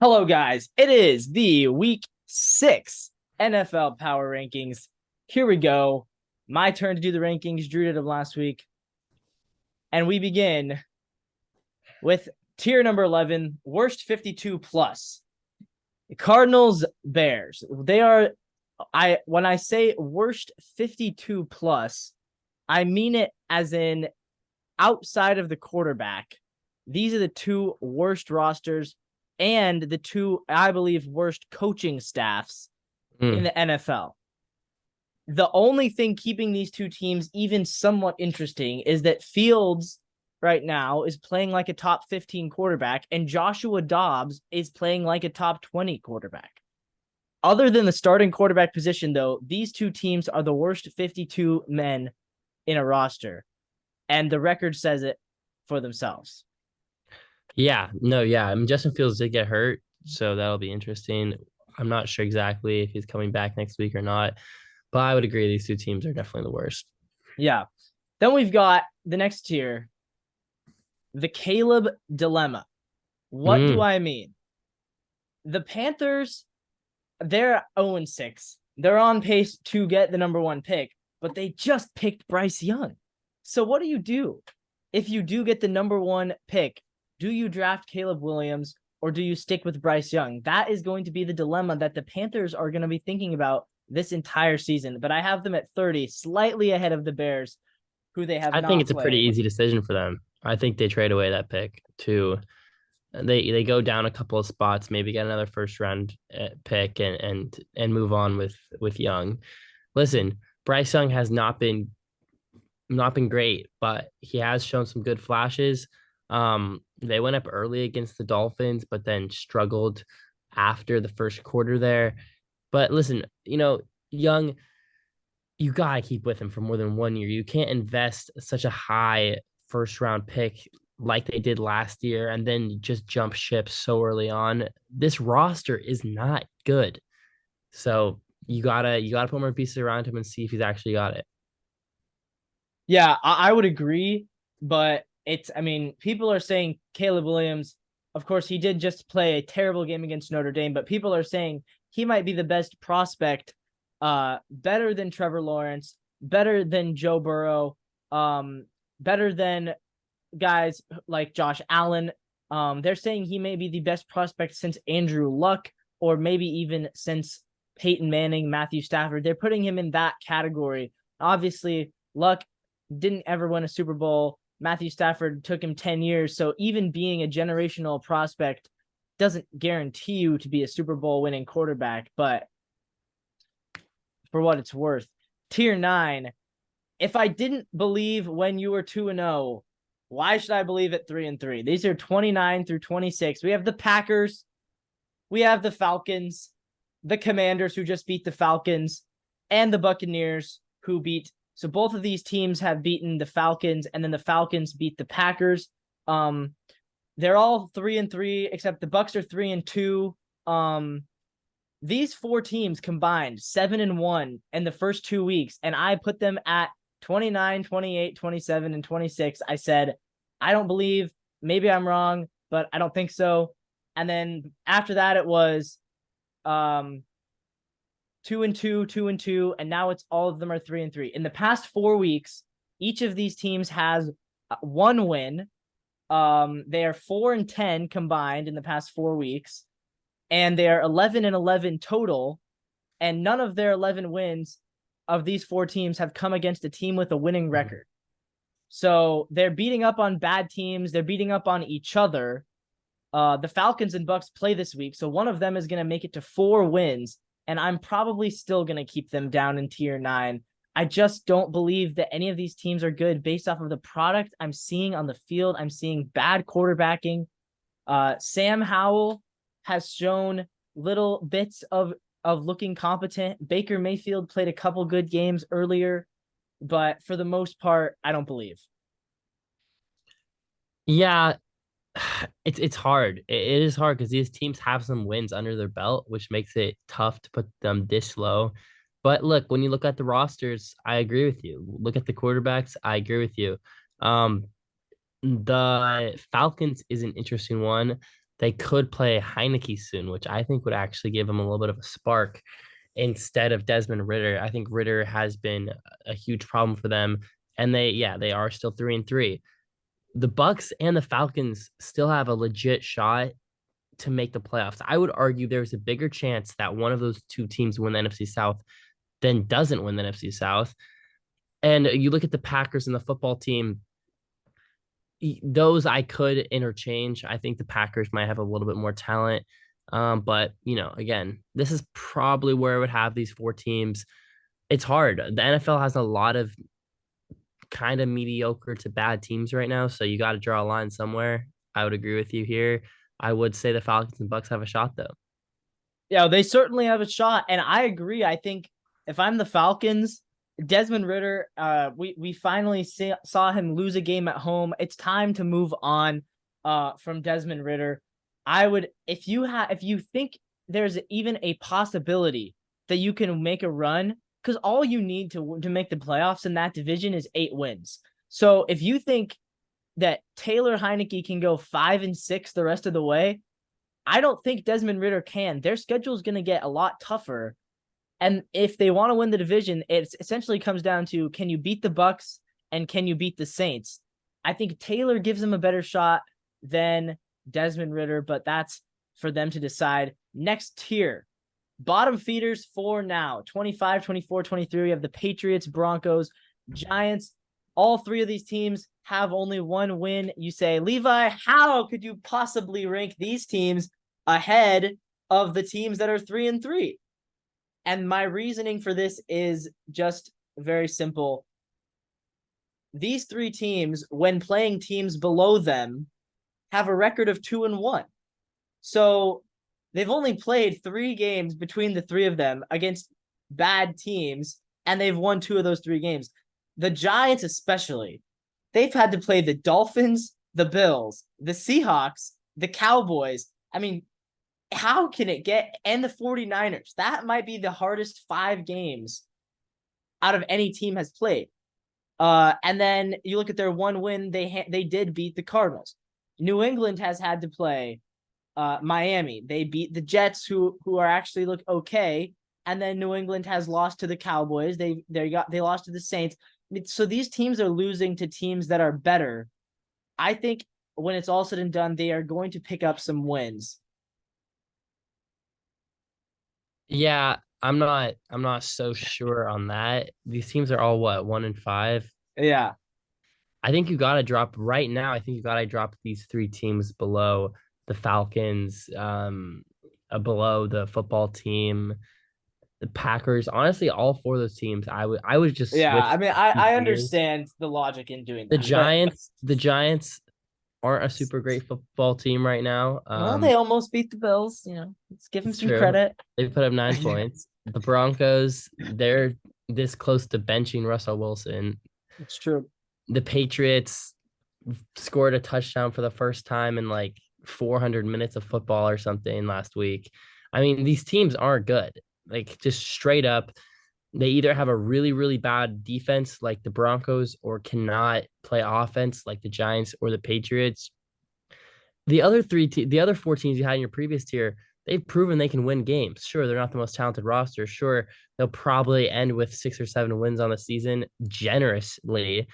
Hello, guys. It is the week 6 NFL Power Rankings. Here we go. My turn to do the rankings. Drew did them last week. And we begin with tier number 11, worst 52 plus. The Cardinals Bears. When I say worst 52 plus, I mean it as in outside of the quarterback. These are the two worst rosters and the two, I believe, worst coaching staffs in the NFL. The only thing keeping these two teams even somewhat interesting is that Fields right now is playing like a top 15 quarterback, and Joshua Dobbs is playing like a top 20 quarterback. Other than the starting quarterback position, though, these two teams are the worst 52 men in a roster, and the record says it for themselves. Yeah, no, yeah. I mean, Justin Fields did get hurt, so that'll be interesting. I'm not sure exactly if he's coming back next week or not, but I would agree these two teams are definitely the worst. Yeah. Then we've got the next tier, the Caleb dilemma. What do Mm, I mean? The Panthers, they're 0-6. They're on pace to get the number one pick, but they just picked Bryce Young. So what do? If you do get the number one pick, do you draft Caleb Williams or do you stick with Bryce Young? That is going to be the dilemma that the Panthers are going to be thinking about this entire season. But I have them at 30, slightly ahead of the Bears, who they have I think not it's a pretty played. easy decision for them. I think they trade away that pick to they go down a couple of spots, maybe get another first round pick and move on with Young. Listen, Bryce Young has not been great, but he has shown some good flashes. They went up early against the Dolphins, but then struggled after the first quarter there. But listen, Young, you gotta keep with him for more than 1 year. You can't invest such a high first round pick like they did last year and then just jump ship so early on. This roster is not good. So you gotta put more pieces around him and see if he's actually got it. Yeah, I would agree, but I mean, people are saying Caleb Williams, of course, he did just play a terrible game against Notre Dame, but people are saying he might be the best prospect, better than Trevor Lawrence, better than Joe Burrow, better than guys like Josh Allen. They're saying he may be the best prospect since Andrew Luck, or maybe even since Peyton Manning, Matthew Stafford. They're putting him in that category. Obviously, Luck didn't ever win a Super Bowl. Matthew Stafford took him 10 years. So even being a generational prospect doesn't guarantee you to be a Super Bowl winning quarterback. But for what it's worth, tier 9, if I didn't believe when you were 2-0, why should I believe at 3-3? These are 29 through 26. We have the Packers, we have the Falcons, the Commanders who just beat the Falcons, and the Buccaneers who beat. So both of these teams have beaten the Falcons, and then the Falcons beat the Packers. They're all 3-3, except the Bucs are 3-2. These four teams combined 7-1 in the first 2 weeks, and I put them at 29, 28, 27, and 26. I said, I don't believe, maybe I'm wrong, but I don't think so. And then after that, it was 2-2, 2-2, and now it's all of them are 3-3. In the past 4 weeks, each of these teams has one win. They are 4-10 combined in the past 4 weeks, and they are 11-11 total. And none of their 11 wins of these four teams have come against a team with a winning record. So they're beating up on bad teams. They're beating up on each other. The Falcons and Bucs play this week, so one of them is going to make it to 4 wins, and I'm probably still going to keep them down in tier 9. I just don't believe that any of these teams are good based off of the product I'm seeing on the field. I'm seeing bad quarterbacking. Sam Howell has shown little bits of looking competent. Baker Mayfield played a couple good games earlier, but for the most part, I don't believe. Yeah, it's hard. It is hard because these teams have some wins under their belt, which makes it tough to put them this low. But look, when you look at the rosters, I agree with you. Look at the quarterbacks, I agree with you. The Falcons is an interesting one. they could play Heineke soon, which I think would actually give him a little bit of a spark instead of Desmond Ritter. I think Ritter has been a huge problem for them, and they are still 3-3. The Bucks and the Falcons still have a legit shot to make the playoffs. I would argue there's a bigger chance that one of those two teams win the NFC South than doesn't win the NFC South. And you look at the Packers and the football team, those I could interchange. I think the Packers might have a little bit more talent. But again, this is probably where I would have these four teams. It's hard. The NFL has a lot of kind of mediocre to bad teams right now, so you got to draw a line somewhere. I would agree with you here. I would say the Falcons and Bucks have a shot though. Yeah, they certainly have a shot, and I agree. I think if I'm the Falcons, Desmond Ritter, we finally saw him lose a game at home. It's time to move on from Desmond Ritter. I would, if you think there's even a possibility that you can make a run, because all you need to make the playoffs in that division is 8 wins. So if you think that Taylor Heineke can go 5-6 the rest of the way, I don't think Desmond Ritter can. Their schedule is going to get a lot tougher. And if they want to win the division, it essentially comes down to, can you beat the Bucks and can you beat the Saints? I think Taylor gives them a better shot than Desmond Ritter, but that's for them to decide. Next tier, bottom feeders for now, 25, 24, 23. We have the Patriots, Broncos, Giants. All three of these teams have only one win. You say, Levi, how could you possibly rank these teams ahead of the teams that are 3-3? And my reasoning for this is just very simple. These three teams, when playing teams below them, have a record of 2-1. So they've only played 3 games between the three of them against bad teams, and they've won 2 of those 3 games. The Giants especially, they've had to play the Dolphins, the Bills, the Seahawks, the Cowboys. I mean, how can it get, and the 49ers? That might be the hardest 5 games out of any team has played. And then you look at their one win, they did beat the Cardinals. New England has had to play Miami. They beat the Jets, who are actually look okay. And then New England has lost to the Cowboys. They lost to the Saints. So these teams are losing to teams that are better. I think when it's all said and done, they are going to pick up some wins. Yeah, I'm not so sure on that. These teams are all what, 1-5. Yeah. I think you got to drop right now. I think you got to drop these 3 teams below the Falcons, below the football team, the Packers. Honestly, all 4 of those teams, I would just Yeah. switch I mean, two I tiers. understand the logic in doing The that, but Giants aren't a super great football team right now. well, they almost beat the Bills. Let's give them It's some true. credit. They put up 9 points. The Broncos, they're this close to benching Russell Wilson. It's true. The Patriots scored a touchdown for the first time in like 400 minutes of football or something last week. I mean, these teams aren't good. Like, just straight up, they either have a really, really bad defense like the Broncos or cannot play offense like the Giants or the Patriots. The other 4 teams you had in your previous tier, they've proven they can win games. Sure, they're not the most talented roster. Sure, they'll probably end with 6 or 7 wins on the season generously.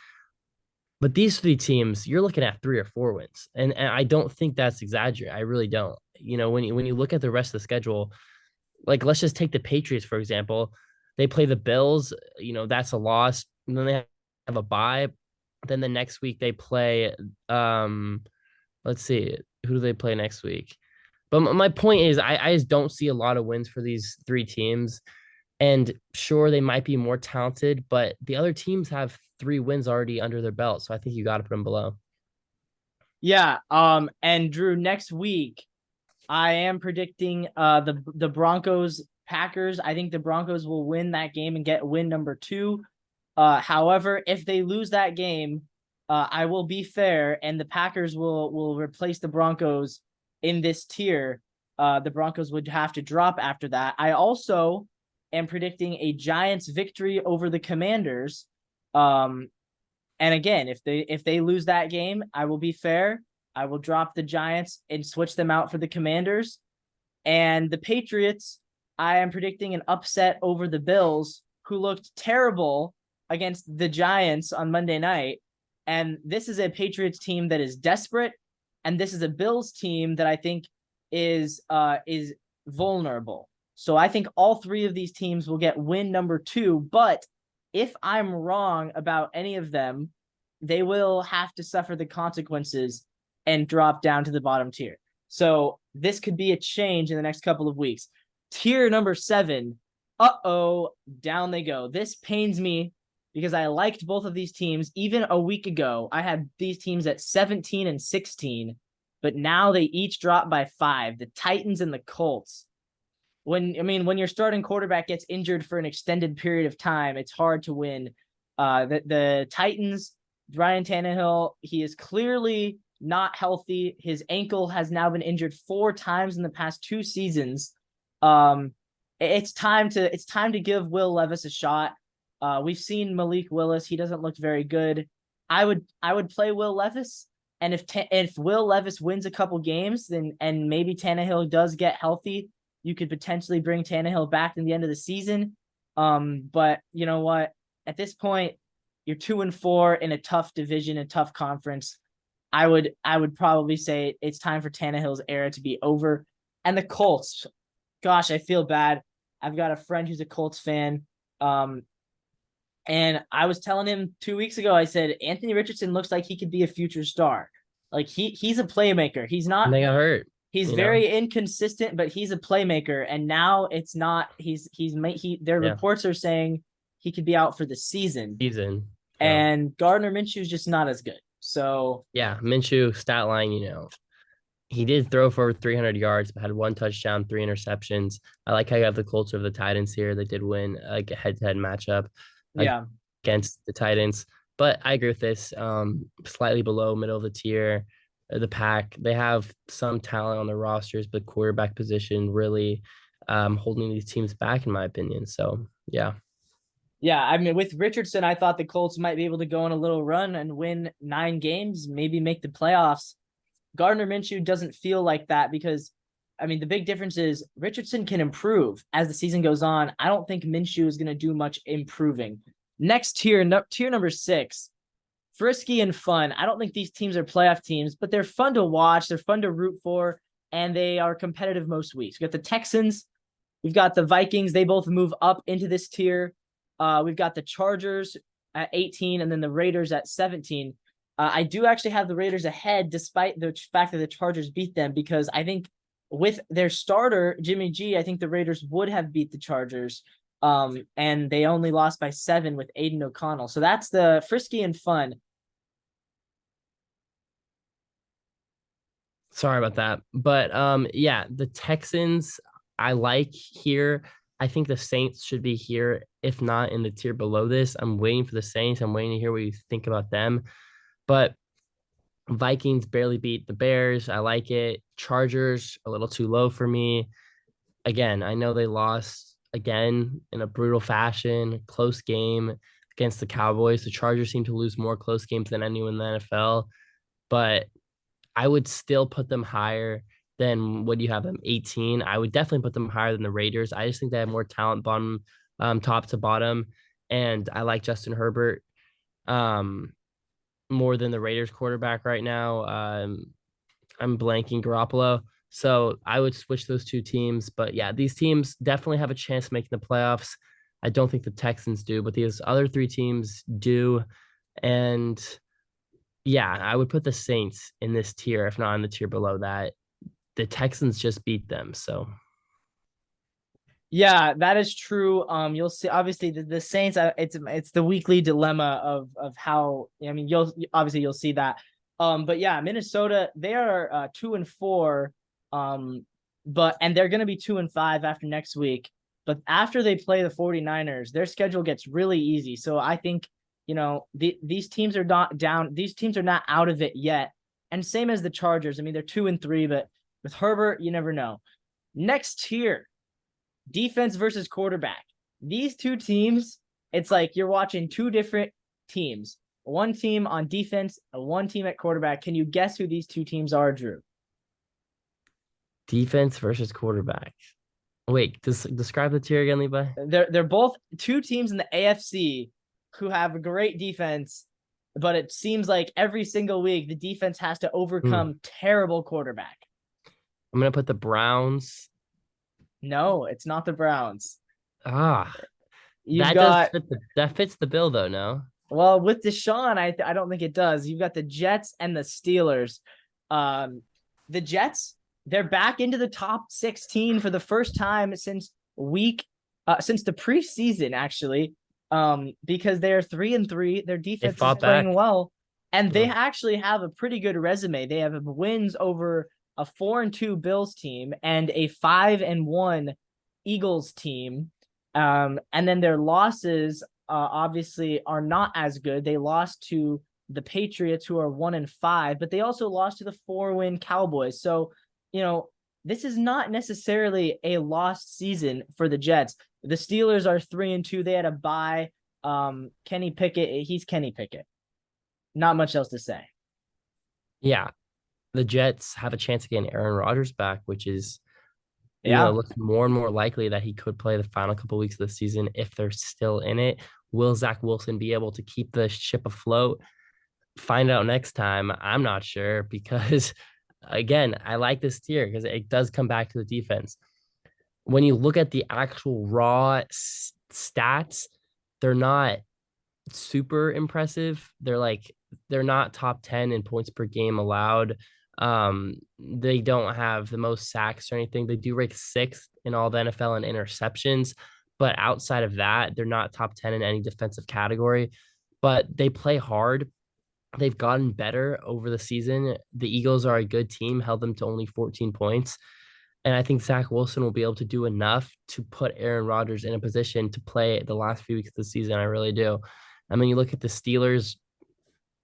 But these 3 teams, you're looking at 3 or 4 wins, and I don't think that's exaggerated. I really don't. When you look at the rest of the schedule, like, let's just take the Patriots for example. They play the Bills. That's a loss. And then they have a bye. Then the next week they play. Let's see, who do they play next week? But my point is, I just don't see a lot of wins for these 3 teams. And sure, they might be more talented, but the other teams have 3 wins already under their belt. So I think you got to put them below. Yeah. And Drew, next week, I am predicting the Broncos Packers. I think the Broncos will win that game and get win number 2. However, if they lose that game, I will be fair, and the Packers will replace the Broncos in this tier. The Broncos would have to drop after that. I also am predicting a Giants victory over the Commanders. And again, if they lose that game, I will be fair. I will drop the Giants and switch them out for the Commanders. And the Patriots, I am predicting an upset over the Bills, who looked terrible against the Giants on Monday night. And this is a Patriots team that is desperate, and this is a Bills team that I think is vulnerable. So I think all three of these teams will get win number 2. But if I'm wrong about any of them, they will have to suffer the consequences and drop down to the bottom tier. So this could be a change in the next couple of weeks. Tier number 7. Down they go. This pains me because I liked both of these teams. Even a week ago, I had these teams at 17 and 16, but now they each dropped by 5. The Titans and the Colts. When your starting quarterback gets injured for an extended period of time, it's hard to win. The Titans, Ryan Tannehill, he is clearly not healthy. His ankle has now been injured 4 times in the past 2 seasons. It's time to give Will Levis a shot. We've seen Malik Willis; he doesn't look very good. I would play Will Levis, and if Will Levis wins a couple games, then and maybe Tannehill does get healthy, you could potentially bring Tannehill back in the end of the season. But you know what? At this point, you're 2-4 in a tough division, a tough conference. I would probably say it's time for Tannehill's era to be over. And the Colts, gosh, I feel bad. I've got a friend who's a Colts fan. And I was telling him 2 weeks ago, I said, Anthony Richardson looks like he could be a future star. Like he's a playmaker. He's not. And they got hurt. He's very inconsistent, but he's a playmaker. And now it's not. Their reports are saying he could be out for the season. And Gardner Minshew is just not as good. So yeah, Minshew stat line, he did throw for 300 yards, but had 1 touchdown, 3 interceptions. I like how you have the Colts over the Titans here. They did win a head-to-head matchup against the Titans. But I agree with this. Slightly below middle of the tier, the pack. They have some talent on their rosters, but quarterback position really holding these teams back, in my opinion. So, yeah. Yeah, I mean, with Richardson, I thought the Colts might be able to go on a little run and win 9 games, maybe make the playoffs. Gardner Minshew doesn't feel like that because, the big difference is Richardson can improve as the season goes on. I don't think Minshew is going to do much improving. Next tier number 6, frisky and fun. I don't think these teams are playoff teams, but they're fun to watch. They're fun to root for, and they are competitive most weeks. We've got the Texans. We've got the Vikings. They both move up into this tier. We've got the Chargers at 18 and then the Raiders at 17. I do actually have the Raiders ahead despite the fact that the Chargers beat them because I think with their starter, Jimmy G, I think the Raiders would have beat the Chargers. And they only lost by 7 with Aiden O'Connell. So that's the frisky and fun. Sorry about that. But the Texans I like here. I think the Saints should be here, if not in the tier below this. I'm waiting for the Saints. I'm waiting to hear what you think about them. But Vikings barely beat the Bears. I like it. Chargers, a little too low for me. Again, I know they lost again in a brutal fashion, close game against the Cowboys. The Chargers seem to lose more close games than anyone in the NFL. But I would still put them higher than what do you have them 18. I would definitely put them higher than the Raiders. I just think they have more talent top to bottom. And I like Justin Herbert more than the Raiders quarterback right now. I'm blanking Garoppolo. So I would switch those 2 teams. But yeah, these teams definitely have a chance of making the playoffs. I don't think the Texans do, but these other 3 teams do. And yeah, I would put the Saints in this tier, if not in the tier below that. The Texans just beat them, so. Yeah, that is true. You'll see. Obviously, the Saints. It's the weekly dilemma of how. You'll see that. But yeah, Minnesota. They are 2-4. And they're gonna be 2-5 after next week. But after they play the 49ers, their schedule gets really easy. So I think these teams are not down. These teams are not out of it yet. And same as the Chargers. They're 2-3, but with Herbert, you never know. Next tier, defense versus quarterback. These 2 teams, it's like you're watching 2 different teams. one team on defense, one team at quarterback. Can you guess who these two teams are, Drew? Defense versus quarterback. Wait, describe the tier again, Levi. They're both two teams in the AFC who have a great defense, but it seems like every single week the defense has to overcome terrible quarterback. I'm gonna put the Browns. No, it's not the Browns. Ah, You've that does got fit that fits the bill though, no? well with Deshaun, I don't think it does. You've got the Jets and the Steelers. The Jets, they're back into the top 16 for the first time since the preseason, actually. Because they're 3-3. Their They defense is fought playing back. well, and they Yeah. actually have a pretty good resume. They have wins over a 4-2 Bills team and a 5-1 Eagles team. And then their losses obviously are not as good. They lost to the Patriots, who are 1-5, but they also lost to the 4-win Cowboys. So, this is not necessarily a lost season for the Jets. The Steelers are 3-2. They had a bye. Kenny Pickett, he's Kenny Pickett. Not much else to say. Yeah. The Jets have a chance of getting Aaron Rodgers back, which is, Yeah. looks more and more likely that he could play the final couple of weeks of the season if they're still in it. Will Zach Wilson be able to keep the ship afloat? Find out next time. I'm not sure because, again, I like this tier because it does come back to the defense. When you look at the actual raw stats, they're not super impressive. They're not top 10 in points per game allowed. They don't have the most sacks or anything. They do rank sixth in all the NFL in interceptions, but outside of that, they're not top 10 in any defensive category. But they play hard. They've gotten better over the season. The Eagles are a good team, held them to only 14 points. And I think Zach Wilson will be able to do enough to put Aaron Rodgers in a position to play the last few weeks of the season. I really do. I mean, you look at the Steelers.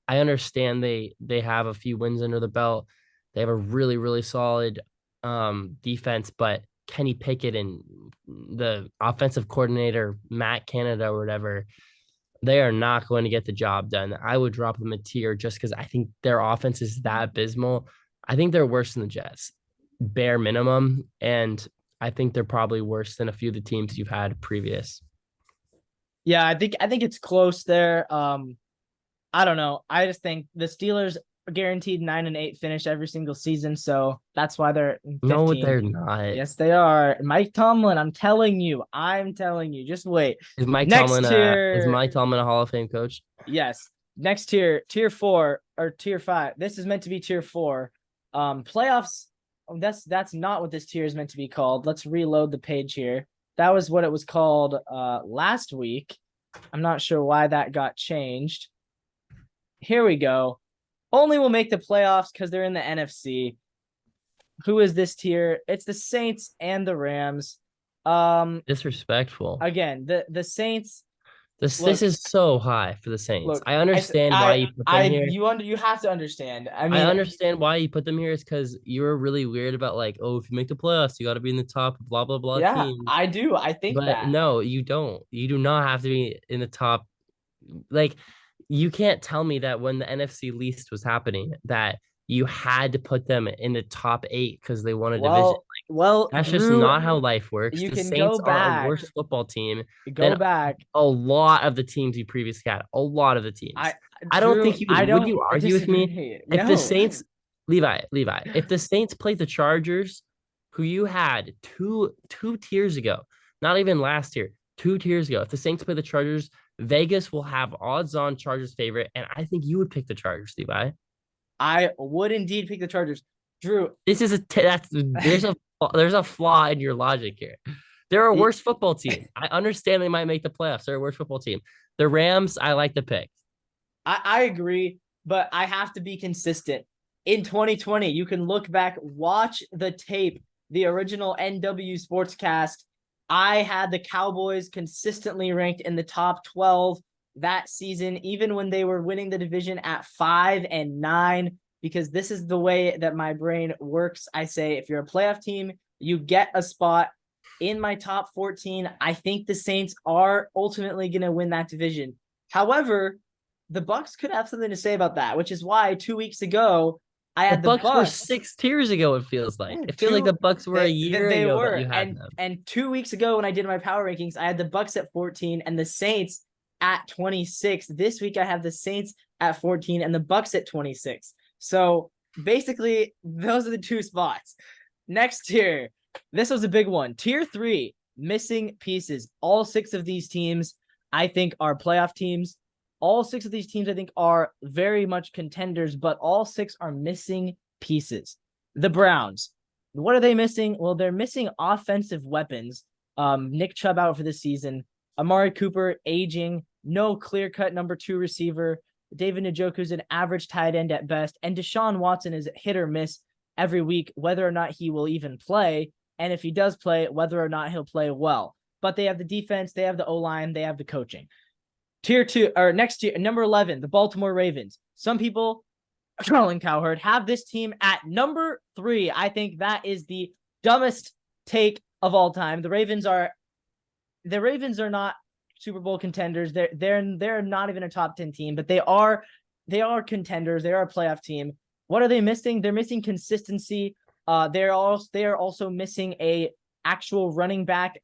I understand they have a few wins under the belt. They have a really, really solid defense, but Kenny Pickett and the offensive coordinator, Matt Canada or whatever, they are not going to get the job done. I would drop them a tier just because I think their offense is that abysmal. I think they're worse than the Jets, bare minimum. And I think they're probably worse than a few of the teams you've had previous. Yeah, I think it's close there. I don't know. I just think the Steelers are guaranteed 9-8 finish every single season, so that's why they're No, 15. they're not. Yes, they are. Mike Tomlin, I'm telling you. Just wait. Next Is tier, Mike Tomlin a Hall of Fame coach? yes. Next tier 4 or tier 5. This is meant to be tier 4. Playoffs. That's not what this tier is meant to be called. Let's reload the page here. That was what it was called last week. I'm not sure why that got changed. Here we go. Only will make the playoffs because they're in the NFC. Who is this tier? It's the Saints and the Rams. Disrespectful. Again, the Saints. This is so high for the Saints. Look, I understand why you put them here. You have to understand. I I mean, understand why you put them here is because you were really weird about like, oh, if you make the playoffs, you got to be in the top blah blah blah yeah, team. I do. I think But that. no, you don't. You do not have to be in the top. Like, you can't tell me that when the NFC least was happening that you had to put them in the top 8 because they won a division. Well, That's just Drew, not how life works. you The can Saints are a worse football team go than back. a lot of the teams you previously had. A lot of the teams. I I don't Drew, think you I would don't you argue with me disagree. if the No, Saints Levi, if the Saints played the Chargers, who you had two tiers ago, not even last year, 2 tiers ago, if the Saints play the Chargers, Vegas will have odds on Chargers favorite, and I think you would pick the Chargers, Levi. I would indeed pick the Chargers. Drew, This is there's a flaw in your logic here. They're a worse football team. I understand they might make the playoffs. They're a worse football team. The Rams, I like the pick. I agree, but I have to be consistent. In 2020, you can look back, watch the tape, the original NW Sportscast. I had the Cowboys consistently ranked in the top 12 that season, even when they were winning the division at 5-9, because this is the way that my brain works. I say, if you're a playoff team, you get a spot in my top 14. I think the Saints are ultimately going to win that division. However, the Bucks could have something to say about that, which is why 2 weeks ago I The had the Bucks were Bucks. 6 tiers ago. It feels like. Yeah, It feels like the two Bucks were a year they ago that were, you had them. and 2 weeks ago when I did my power rankings, I had the Bucks at 14 and the Saints at 26. This week I have the Saints at 14 and the Bucks at 26. So basically, those are the two spots. Next tier, this was a big one. Tier 3, missing pieces. All 6 of these teams, I think, are playoff teams. All 6 of these teams, I think, are very much contenders, but all 6 are missing pieces. The Browns, what are they missing? Well, they're missing offensive weapons. Nick Chubb out for the season. Amari Cooper aging. No clear-cut number 2 receiver. David Njoku's an average tight end at best. And Deshaun Watson is hit or miss every week, whether or not he will even play. And if he does play, whether or not he'll play well. But they have the defense, they have the O-line, they have the coaching. Tier 2, or next tier, number 11, the Baltimore Ravens. Some people, Colin Cowherd, have this team at number 3. I think that is the dumbest take of all time. The Ravens are not Super Bowl contenders. They're not even a top 10 team, but they are contenders. They are a playoff team. What are they missing? They're missing consistency. They are also missing a actual running back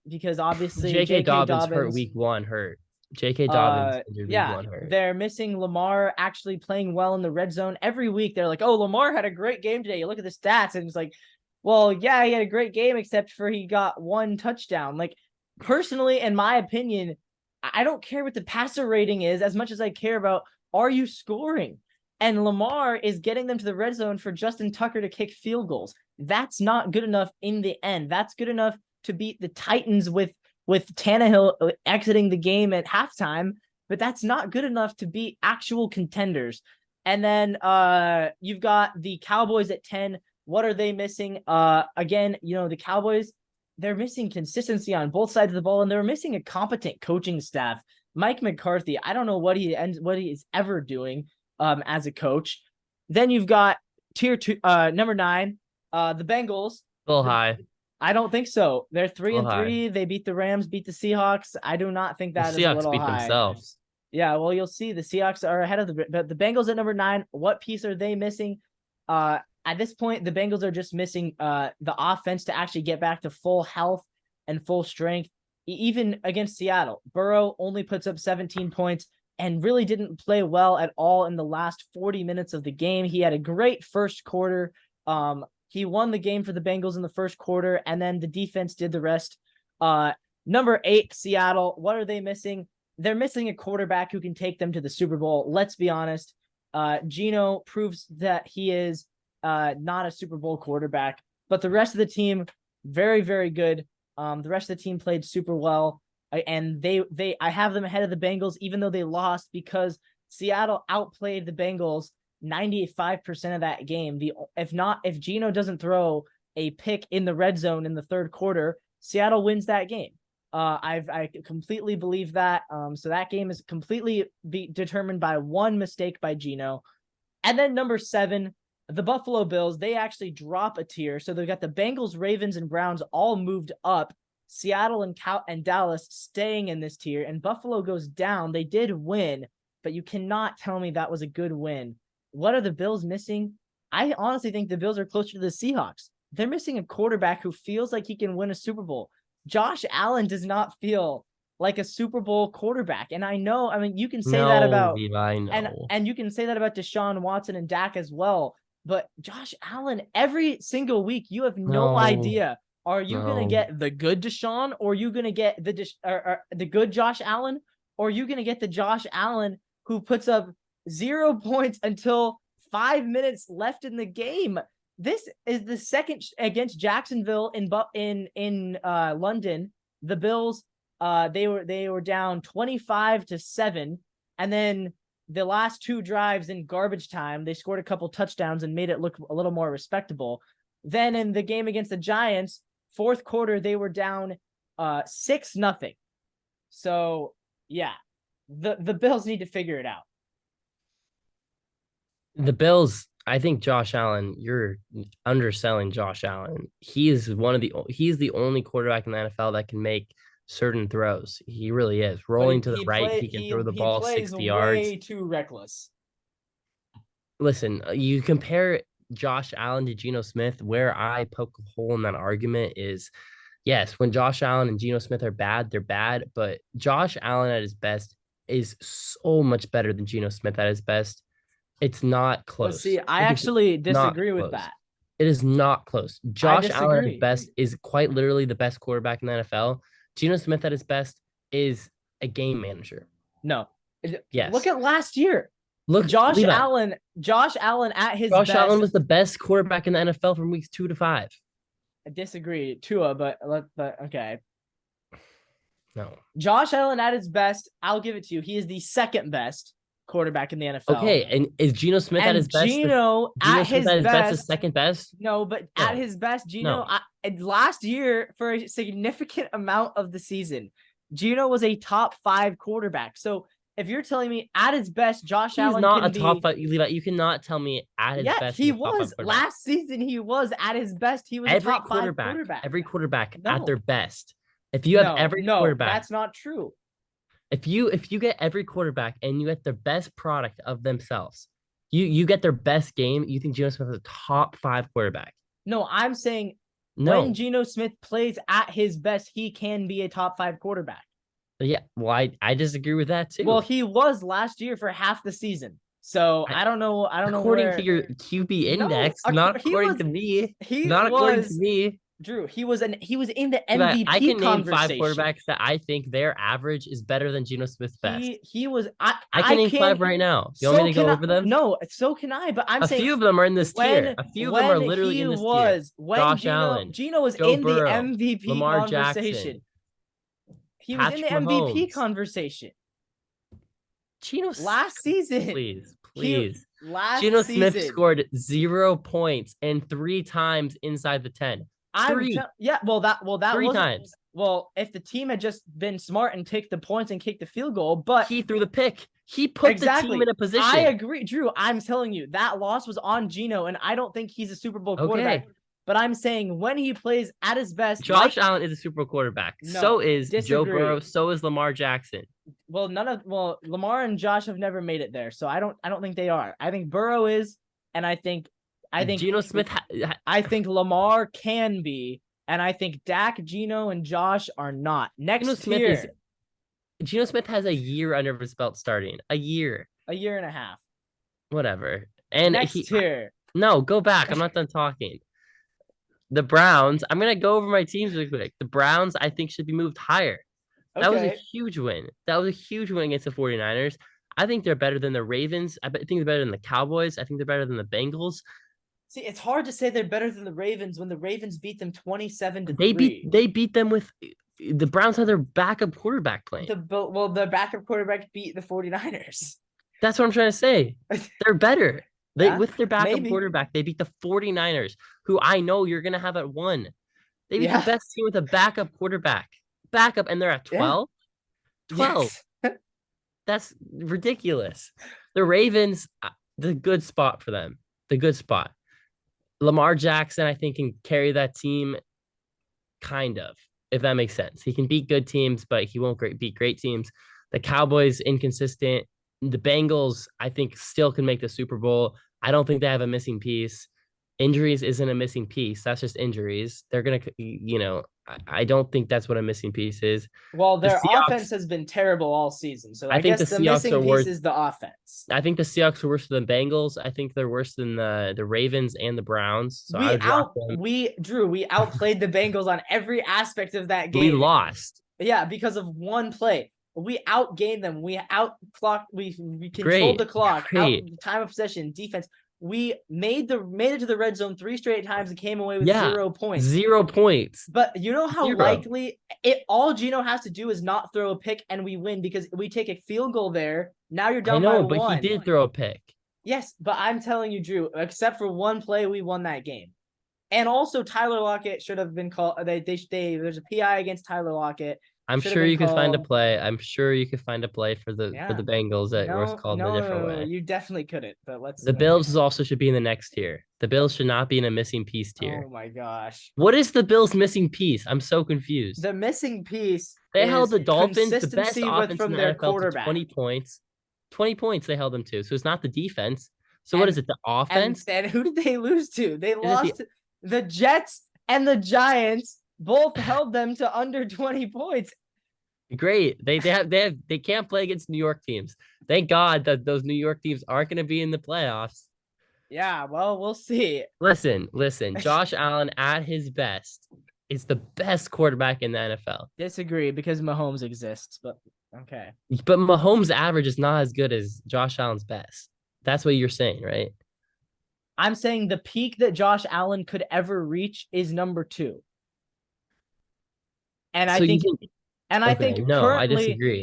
because obviously J.K. J.K. Dobbins hurt Dobbins week 1 hurt. J.K. Dobbins injured week yeah, 1 hurt. they're missing Lamar actually playing well in the red zone every week. They're like, oh, Lamar had a great game today. You look at the stats, and it's like, well, yeah, he had a great game, except for he got 1 touchdown. Like, personally, in my opinion, I don't care what the passer rating is as much as I care about, are you scoring? And Lamar is getting them to the red zone for Justin Tucker to kick field goals. That's not good enough in the end. That's good enough to beat the Titans with Tannehill exiting the game at halftime, but that's not good enough to beat actual contenders. And then you've got the Cowboys at 10. What are they missing? Again, the Cowboys, they're missing consistency on both sides of the ball, and they're missing a competent coaching staff. Mike McCarthy, I don't know what he is ever doing as a coach. Then you've got tier 2, number 9, the Bengals. A little high. I don't think so. They're 3-3. High. They beat the Rams, beat the Seahawks. I do not think that is a little beat high. Themselves. Yeah, well, you'll see. The Seahawks are ahead of the Bengals at number 9. What piece are they missing? At this point, the Bengals are just missing the offense to actually get back to full health and full strength. Even against Seattle, Burrow only puts up 17 points and really didn't play well at all in the last 40 minutes of the game. He had a great first quarter. He won the game for the Bengals in the first quarter, and then the defense did the rest. Number 8, Seattle. What are they missing? They're missing a quarterback who can take them to the Super Bowl. Let's be honest. Geno proves that he is not a Super Bowl quarterback, but the rest of the team, very, very good. The rest of the team played super well, and I have them ahead of the Bengals, even though they lost, because Seattle outplayed the Bengals 95% of that game. If Geno doesn't throw a pick in the red zone in the third quarter, Seattle wins that game. I completely believe that. So that game is completely determined by one mistake by Geno. And then number 7, the Buffalo Bills, they actually drop a tier. So they've got the Bengals, Ravens, and Browns all moved up. Seattle and Dallas staying in this tier, and Buffalo goes down. They did win, but you cannot tell me that was a good win. What are the Bills missing? I honestly think the Bills are closer to the Seahawks. They're missing a quarterback who feels like he can win a Super Bowl. Josh Allen does not feel like a Super Bowl quarterback. And I mean, you can say that about Levi, and you can say that about Deshaun Watson and Dak as well. But Josh Allen, every single week, you have no idea. Are you gonna get the good Deshaun, or are you gonna get the good Josh Allen, or are you gonna get the Josh Allen who puts up 0 points until 5 minutes left in the game? This is the second against Jacksonville in London. The Bills, they were down 25-7, and then the last 2 drives in garbage time, they scored a couple touchdowns and made it look a little more respectable. Then in the game against the Giants, fourth quarter, they were down 6-0. So yeah, the Bills need to figure it out. The Bills, I think Josh Allen, you're underselling Josh Allen. He's the only quarterback in the NFL that can make certain throws. He really is. But Rolling to the right, he can throw the he ball plays 60 yards. way too reckless. Listen, you compare Josh Allen to Geno Smith, where I poke a hole in that argument is yes, when Josh Allen and Geno Smith are bad, they're bad, but Josh Allen at his best is so much better than Geno Smith at his best. It's not But close. see, I It is actually not disagree with close. that. It is not close. I Josh Allen at his disagree. best is quite literally the best quarterback in the NFL. Geno Smith at his best is a game manager. No. Look Yes. at last year. Look, Josh Levi. Allen at his Josh best. Allen was the best quarterback in the NFL from weeks 2 to 5. I disagree, Tua, but okay. No. Josh Allen at his best, I'll give it to you. He is the second best quarterback in the NFL. Okay, and is Geno Smith at his best? Geno at his best is second best? No, but No. at his best, Geno, No. Last year, for a significant amount of the season, Geno was a top 5 quarterback. So if you're telling me at his best, Josh Allen He's not a top 5. You cannot tell me at his best. He was. Last season, he was at his best. He was a top 5 quarterback. Every quarterback at their best. If you have every quarterback, that's not true. If you get every quarterback and you get the best product of themselves, you get their best game, you think Geno Smith is a top 5 quarterback. No, I'm saying when Geno Smith plays at his best, he can be a top 5 quarterback. Yeah, well, I disagree with that too. Well, he was last year for half the season. So I don't know. According to your QB index, not according to me. According to me. Drew, he was in the MVP I can name 5 conversation. quarterbacks that I think their average is better than Geno Smith's best. He was. I can name 5 right now. You want me to go over them? No, so can I. But I'm saying a few of them are in this tier. A few of them are literally in this tier. Josh Allen, Geno was in the MVP Lamar conversation. Jackson, he was in the MVP conversation. Geno last season. Please. Geno Smith scored 0 points and 3 times inside the 10. That 3 times. Well, if the team had just been smart and take the points and kick the field goal, but he threw the pick. He put the team in a position. I agree, Drew. I'm telling you, that loss was on Geno, and I don't think he's a Super Bowl quarterback. But I'm saying when he plays at his best, Josh Allen is a Super Bowl quarterback. No, so is Joe Burrow. So is Lamar Jackson. Well, Lamar and Josh have never made it there, so I don't think they are. I think Burrow is, and I think Geno Smith. I think Lamar can be, and I think Dak, Geno, and Josh are not. Geno Smith has a year under his belt starting. A year and a half. Whatever. And next tier. No, go back. I'm not done talking. The Browns. I'm gonna go over my teams really quick. The Browns, I think, should be moved higher. Okay. That was a huge win. That was a huge win against the 49ers. I think they're better than the Ravens. I think they're better than the Cowboys. I think they're better than the Bengals. See, it's hard to say they're better than the Ravens when the Ravens beat them 27-3. They beat them with the Browns had their backup quarterback playing. The backup quarterback beat the 49ers. That's what I'm trying to say. They're better. With their backup quarterback, they beat the 49ers, who I know you're gonna have at 1. They beat the best team with a backup quarterback. And they're at 12. 12. Yes. That's ridiculous. The Ravens, the good spot for them. The good spot. Lamar Jackson, I think, can carry that team, kind of, if that makes sense. He can beat good teams, but he won't beat great teams. The Cowboys, inconsistent. The Bengals, I think, still can make the Super Bowl. I don't think they have a missing piece. Injuries isn't a missing piece. That's just injuries. They're going to, I don't think that's what a missing piece is. Well, their offense has been terrible all season. So I guess the missing piece is the offense. I think the Seahawks are worse than the Bengals. I think they're worse than the Ravens and the Browns. So we outplayed the Bengals on every aspect of that game. We lost. Yeah, because of one play. We outgained them. We outclocked. We controlled the clock. Time of possession, defense. We made it to the red zone 3 straight times and came away with 0 points. 0 points. But you know how likely all Geno has to do is not throw a pick and we win because we take a field goal there. Now you're down by 1. But he did throw a pick. Yes, but I'm telling you, Drew, except for one play, we won that game. And also Tyler Lockett should have been called. There's a PI against Tyler Lockett. I'm Should have sure been you could find a called. play. I'm sure you could find a play for Yeah. the Bengals that was No, called in a no, different no, no. way. You definitely couldn't. But let's The okay. Bills also should be in the next tier. The Bills should not be in a missing piece Oh tier. my gosh. What is the Bills' missing piece? I'm so confused. The missing piece They held is the Dolphins, the best consistency with offense in from the their NFL, to quarterback. 20 points. 20 points they held them to. So it's not the defense. So what is And it? The and offense? and who did they lose to? They Is it the lost to the Jets and the Giants. Both held them to under 20 points. great? They can't play against New York teams. Thank God that those New York teams aren't going to be in the playoffs. Yeah, well, we'll see. Listen. Josh Allen at his best is the best quarterback in the NFL. Disagree because Mahomes exists, but okay. But Mahomes' average is not as good as Josh Allen's best. That's what you're saying, right? I'm saying the peak that Josh Allen could ever reach is number 2. And I So you think think and I okay, think no, I currently disagree.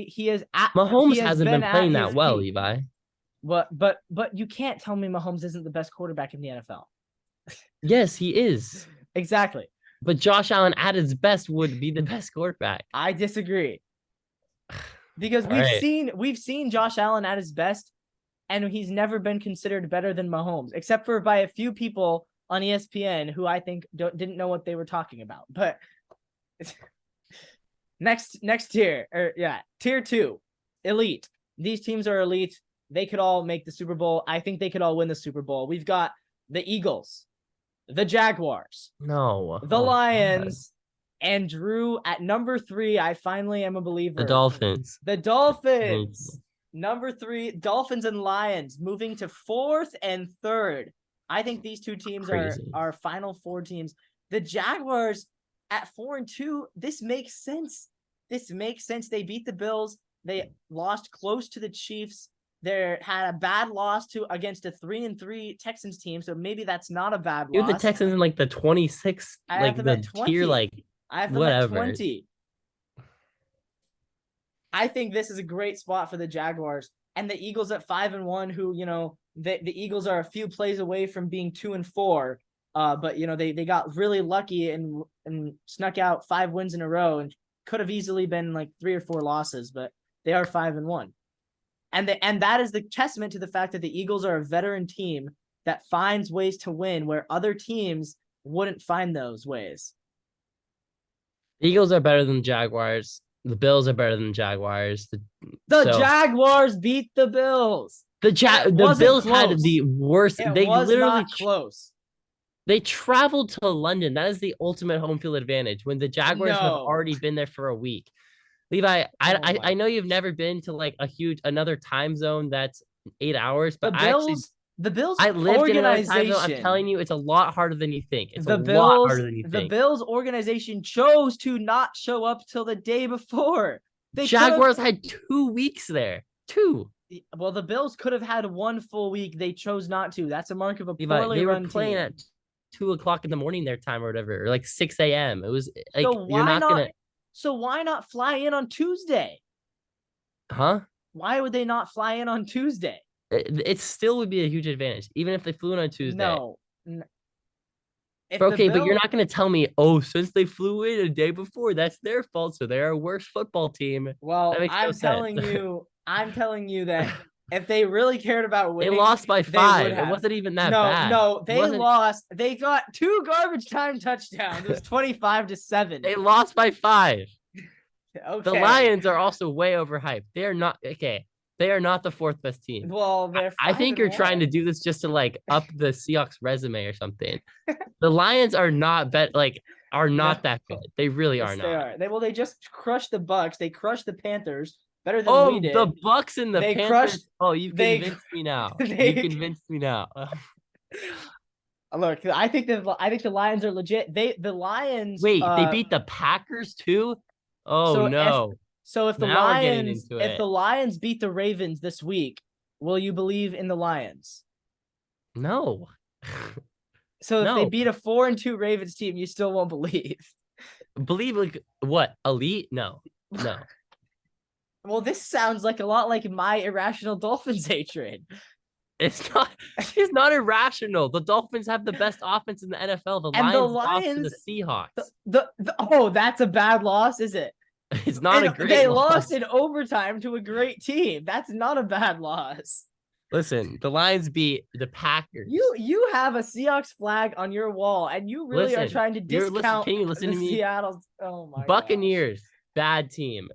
he Mahomes has hasn't been been at playing his that well, peak. Levi. But you can't tell me Mahomes isn't the best quarterback in the NFL. Yes, he is. Exactly. But Josh Allen at his best would be the best quarterback. I disagree. Because All right. we've seen Josh Allen at his best, and he's never been considered better than Mahomes, except for by a few people on ESPN who I think didn't know what they were talking about. But next tier, tier 2, elite. These teams are elite. They could all make the Super Bowl. I think they could all win the Super Bowl. We've got the Eagles, the Jaguars, No. the Oh, Lions, and Drew at number 3. I finally am a believer. the Dolphins. The Dolphins. Number 3, Dolphins and Lions moving to 4th and 3rd. I think these two teams are our final 4 teams. The Jaguars at 4 and 2. This makes sense. They beat the Bills. They lost close to the Chiefs. They had a bad loss against a 3-3 Texans team, so maybe that's not a bad You loss. have the Texans in like the 26th, like the tier, like I have them whatever. at 20. I think this is a great spot for the Jaguars and the Eagles at 5 and 1. Who the Eagles are a few plays away from being 2 and 4. But they got really lucky and snuck out 5 wins in a row and could have easily been like 3 or 4 losses, but they are 5 and 1. And that is the testament to the fact that the Eagles are a veteran team that finds ways to win where other teams wouldn't find those ways. The Eagles are better than the Jaguars. The Bills are better than the Jaguars. The Jaguars beat the Bills. The Bills had the worst. They was literally not close. They traveled to London. That is the ultimate home field advantage when the Jaguars have already been there for a week. Levi, I know you've never been to like another time zone that's 8 hours, but the Bills I lived in another time zone. I'm telling you, it's a lot harder than you think. It's a lot harder than you think. The Bills organization chose to not show up till the day before. Jaguars had 2 weeks there. 2. Well, the Bills could have had 1 full week. They chose not to. That's a mark of a poorly run team. They were playing at 2:00 in the morning their time or whatever, or like 6 a.m. It was like you're not gonna. So why not fly in on Tuesday? Huh? Why would they not fly in on Tuesday? It still would be a huge advantage, even if they flew in on Tuesday. No. But you're not going to tell me, since they flew in a day before, that's their fault, so they're a worse football team. Well, I'm telling you that if they really cared about winning, they lost by 5. It wasn't even that bad. No, they lost. They got 2 garbage time touchdowns. It was 25-7. They lost by 5. Okay. The Lions are also way overhyped. They are not okay. They are not the 4th best team. Well, I think you're trying to do this just to like up the Seahawks resume or something. The Lions are not that good. They really are not. They are. They just crushed the Bucks. They crushed the Panthers better than we did. The Bucks and the Panthers. You convinced me now. You convinced me now. Look, I think the Lions are legit. The Lions. Wait, they beat the Packers too? Oh no. If the Lions beat the Ravens this week, will you believe in the Lions? No. So if they beat a 4-2 Ravens team, you still won't believe. Believe like what? Elite? No. Well, this sounds like a lot like my irrational Dolphins hatred. It's not irrational. The Dolphins have the best offense in the NFL. The And the Lions lost to the Lions, Seahawks. oh, that's a bad loss, is it? It's not a And great they loss. lost in overtime to a great team. That's not a bad loss. Listen, the Lions beat the Packers. You have a Seahawks flag on your wall, and you really are Listen, trying to you're listen. discount Can you listen the to me? Seattle. Oh my gosh. Buccaneers, bad team.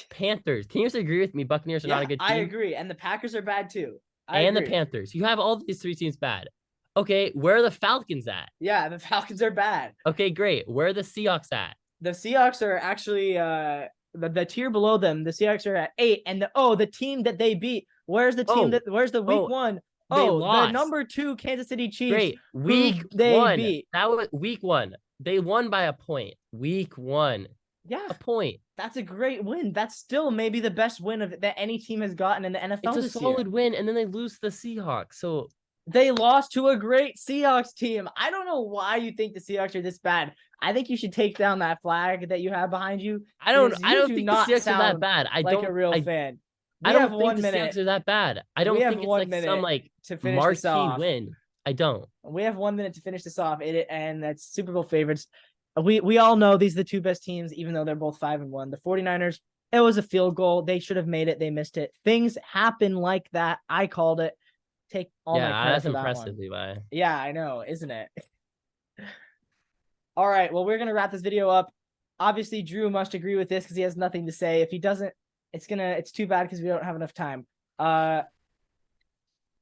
Panthers. Can you just agree with me? Buccaneers are not Yeah, a good I team. agree. And the Packers are bad too. I And the agree. Panthers. You have all these three teams bad. Okay, where are the Falcons at? Yeah, the Falcons are bad. Okay, great. Where are the Seahawks at? The Seahawks are actually the tier below them. The Seahawks are at 8, and the team that they beat. Where's the team Oh, that? Where's the week oh, one? they Oh, the lost. number 2 Kansas City Chiefs. Great. Who Week they one. beat. That was week one. They won by a point. Week one. Yeah, A point. that's a great win. That's still maybe the best win that any team has gotten in the NFL It's a this year. solid win, and then they lose to the Seahawks. So They lost to a great Seahawks team. I don't know why you think the Seahawks are this bad. I think you should take down that flag that you have behind you. I don't do think the not Seahawks are that sound bad. like a real fan. We I have don't think 1 the minute Seahawks are that bad. I We don't have think it's 1 like some minute like to finish this marquee off. win. I don't. We have 1 minute to finish this off. And that's Super Bowl favorites. We all know these are the two best teams, even though they're both 5-1. The 49ers, it was a field goal. They should have made it. They missed it. Things happen like that. I called it. Take all my credit That's for that impressive, one. Levi. Yeah, I know, isn't it? All right, well, we're gonna wrap this video up. Obviously, Drew must agree with this because he has nothing to say. If he doesn't, it's too bad because we don't have enough time.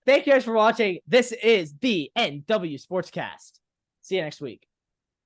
Thank you guys for watching. This is the NW Sportscast. See you next week.